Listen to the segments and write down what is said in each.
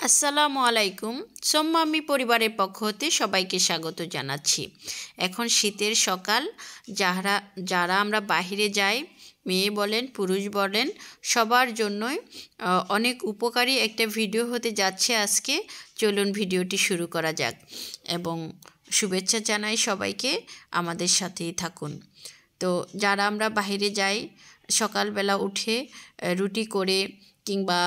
আসসালামু আলাইকুম। সোম্মামি পরিবারের পক্ষ হতে সবাইকে স্বাগত জানাচ্ছি। এখন শীতের সকাল, যারা যারা আমরা বাহিরে যাই, মেয়ে বলেন পুরুষ বলেন, সবার জন্যই অনেক উপকারী একটা ভিডিও হতে যাচ্ছে আজকে। চলুন ভিডিওটি শুরু করা যাক এবং শুভেচ্ছা জানাই সবাইকে, আমাদের সাথেই থাকুন। তো যারা আমরা বাহিরে যাই, সকালবেলা উঠে রুটি করে কিংবা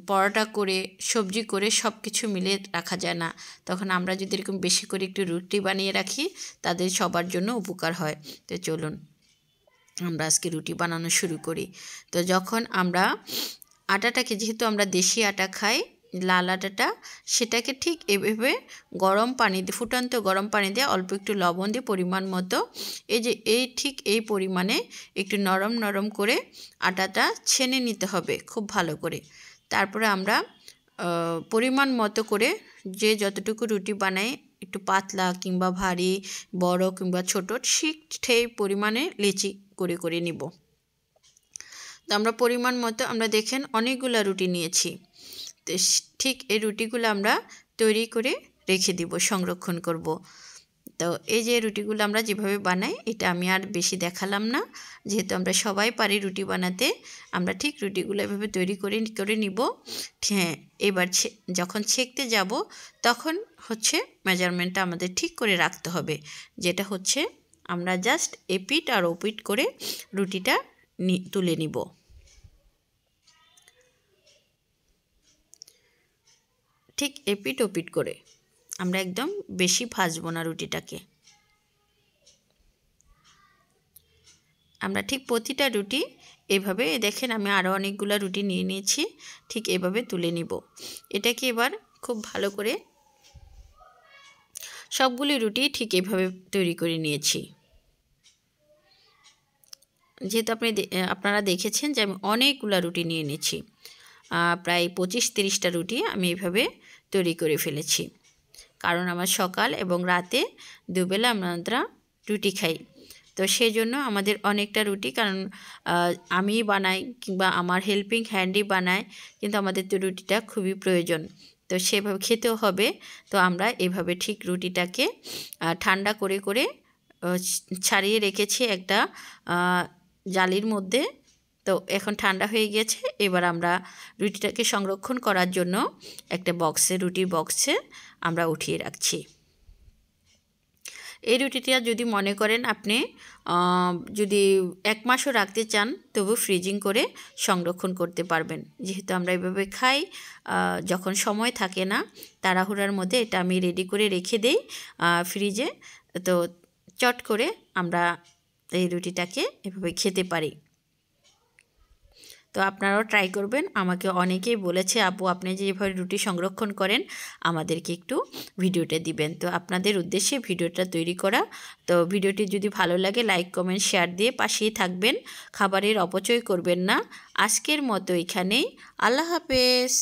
পরোটা করে সবজি করে সব কিছু মিলে রাখা যায় না, তখন আমরা যদি এরকম বেশি করে একটু রুটি বানিয়ে রাখি, তাদের সবার জন্য উপকার হয়। তো চলুন আমরা আজকে রুটি বানানো শুরু করি। তো যখন আমরা আটাটাকে, যেহেতু আমরা দেশি আটা খাই, লাল আটাটা, সেটাকে ঠিক এভাবে গরম পানি দিয়ে, ফুটন্ত গরম পানি দিয়ে অল্প একটু লবণ দিয়ে পরিমাণ মতো, ঠিক এই পরিমাণে একটু নরম নরম করে আটাটা ছেনে নিতে হবে খুব ভালো করে। তারপরে আমরা পরিমাণ মতো করে যে যতটুকু রুটি বানাই, একটু পাতলা কিংবা ভারী, বড় কিংবা ছোট, সেই পরিমাণে লেচি করে করে নিব। তো আমরা পরিমাণ মতো, আমরা দেখেন অনেকগুলো রুটি নিয়েছি। তো ঠিক এই রুটিগুলো আমরা তৈরি করে রেখে দিব, সংরক্ষণ করব। তো এই যে রুটিগুলো আমরা যেভাবে বানাই, এটা আমি আর বেশি দেখালাম না, যেহেতু আমরা সবাই পারি রুটি বানাতে। আমরা ঠিক রুটিগুলো এভাবে তৈরি করে নিব। হ্যাঁ, এবার যখন ছেঁকতে যাব, তখন হচ্ছে মেজারমেন্টটা আমাদের ঠিক করে রাখতে হবে, যেটা হচ্ছে আমরা জাস্ট এপিট আর ওপিট করে রুটিটা তুলে নিব। ঠিক এপিট ওপিট করে, আমরা একদম বেশি ভাজবো না রুটিটাকে। আমরা ঠিক প্রতিটা রুটি এভাবে, দেখেন আমি আরও অনেকগুলো রুটি নিয়ে নিয়েছি, ঠিক এভাবে তুলে নিব। এটাকে এবার খুব ভালো করে সবগুলি রুটি ঠিক এভাবে তৈরি করে নিয়েছি। যেহেতু আপনারা দেখেছেন যে আমি অনেকগুলো রুটি নিয়ে নিয়েছি, প্রায় 25-30টা রুটি আমি এভাবে তৈরি করে ফেলেছি। কারণ আমার সকাল এবং রাতে দুবেলা আমরা রুটি খাই, তো সেই জন্য আমাদের অনেকটা রুটি, কারণ আমি বানাই কিংবা আমার হেল্পিং হ্যান্ডই বানায়, কিন্তু আমাদের তো রুটিটা খুবই প্রয়োজন, তো সেভাবে খেতেও হবে। তো আমরা এভাবে ঠিক রুটিটাকে ঠান্ডা করে করে ছাড়িয়ে রেখেছি একটা জালির মধ্যে। তো এখন ঠান্ডা হয়ে গেছে, এবার আমরা রুটিটাকে সংরক্ষণ করার জন্য একটা রুটির বক্সে আমরা উঠিয়ে রাখছি। এই রুটিটা যদি মনে করেন আপনি যদি 1 মাসও রাখতে চান, তবু ফ্রিজিং করে সংরক্ষণ করতে পারবেন। যেহেতু আমরা এভাবে খাই, যখন সময় থাকে না, তাড়াহুড়ার মধ্যে এটা আমি রেডি করে রেখে দেই ফ্রিজে, তো চট করে আমরা এই রুটিটাকে এভাবে খেতে পারি। তো আপনারাও ট্রাই করবেন। আমাকে অনেকেই বলেছে, আপু আপনি যেভাবে রুটি সংরক্ষণ করেন, আমাদেরকে একটু ভিডিওটা দিবেন। তো আপনাদের উদ্দেশ্যে ভিডিওটা তৈরি করা। তো ভিডিওটি যদি ভালো লাগে, লাইক কমেন্ট শেয়ার দিয়ে পাশেই থাকবেন। খাবারের অপচয় করবেন না। আজকের মতো এখানেই, আল্লাহ হাফেজ।